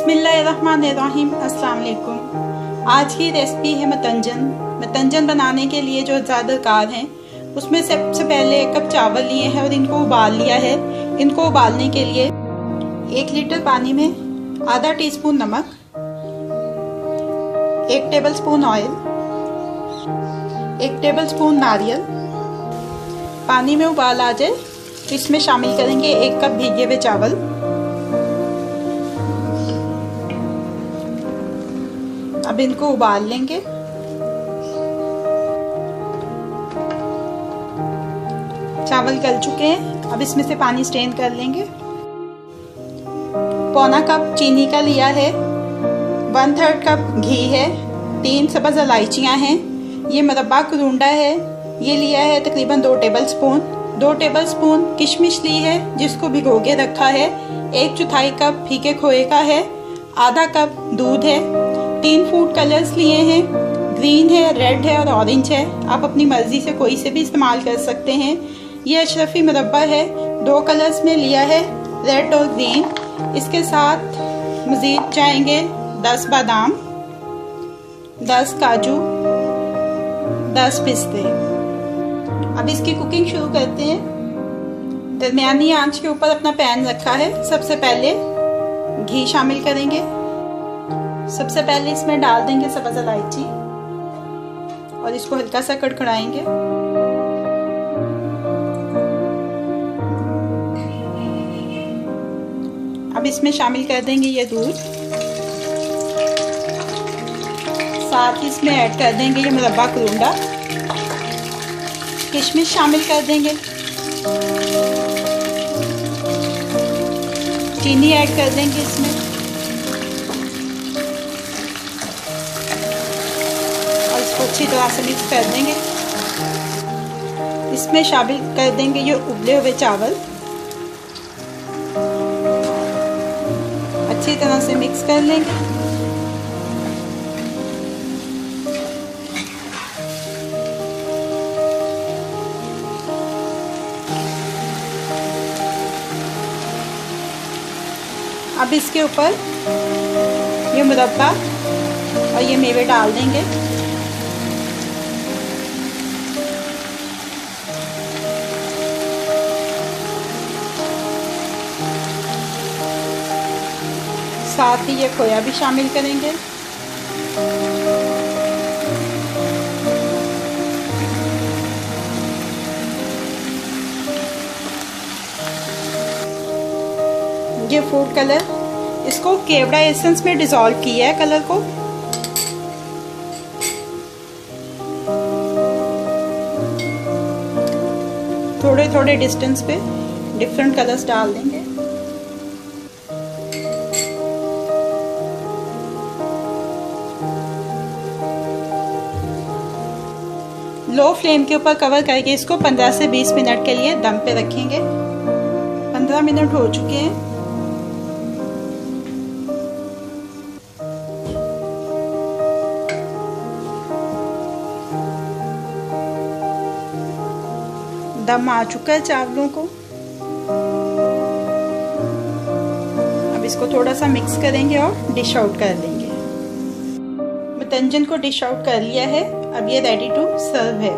बिस्मिल्लाहिर्रहमानिर्रहीम। अस्सलाम वालेकुम। आज की रेसिपी है मतंजन। मतंजन बनाने के लिए जो ज़्यादा दरकार हैं उसमें सबसे पहले 1 कप चावल लिए हैं और इनको उबाल लिया है। इनको उबालने के लिए 1 लीटर पानी में आधा टीस्पून नमक, 1 टेबलस्पून ऑयल, 1 टेबलस्पून नारियल। पानी में उबाल आ जाए तो इसमें शामिल करेंगे 1 कप भीगे हुए चावल। अब इनको उबाल लेंगे। चावल गल चुके हैं, अब इसमें से पानी स्ट्रेन कर लेंगे। पौना कप चीनी का लिया है, 1/3 कप घी है, 3 सब्ज़ इलायचियाँ हैं, ये मरब्बा करूंडा है, ये लिया है तकरीबन 2 टेबलस्पून। 2 टेबलस्पून किशमिश ली है जिसको भिगो के रखा है। 1/4 कप फीके खोए का है, आधा कप दूध है। 3 फूड कलर्स लिए हैं, ग्रीन है, रेड है और ऑरेंज है। आप अपनी मर्जी से कोई से भी इस्तेमाल कर सकते हैं। ये अशरफी मुरब्बा है, 2 कलर्स में लिया है, रेड और ग्रीन। इसके साथ मज़ीद जाएंगे 10 बादाम, 10 काजू, 10 पिस्ते। अब इसकी कुकिंग शुरू करते हैं। दरमियानी आंच के ऊपर अपना पैन रखा है। सबसे पहले घी शामिल करेंगे। सबसे पहले इसमें डाल देंगे सब्ज़ इलायची और इसको हल्का सा कड़कड़ाएंगे। अब इसमें शामिल कर देंगे ये दूध। साथ ही इसमें ऐड कर देंगे ये मुरब्बा करूंडा। किशमिश शामिल कर देंगे। चीनी ऐड कर देंगे इसमें और इसको अच्छी तरह से मिक्स कर देंगे। इसमें शामिल कर देंगे ये उबले हुए चावल। अच्छी तरह से मिक्स कर लेंगे। अब इसके ऊपर ये मुरब्बा और ये मेवे डाल देंगे। साथ ही ये खोया भी शामिल करेंगे। ये फूड कलर, इसको केवड़ा एसेंस में डिसॉल्व किया है कलर को। थोड़े थोड़े डिस्टेंस पे डिफरेंट कलर्स डाल देंगे। लो फ्लेम के ऊपर कवर करके इसको 15 से 20 मिनट के लिए दम पे रखेंगे। 15 मिनट हो चुके हैं। दम आ चुका है चावलों को। अब इसको थोड़ा सा मिक्स करेंगे और डिश आउट कर देंगे। मतंजन को डिश आउट कर लिया है। अब ये रेडी टू सर्व है।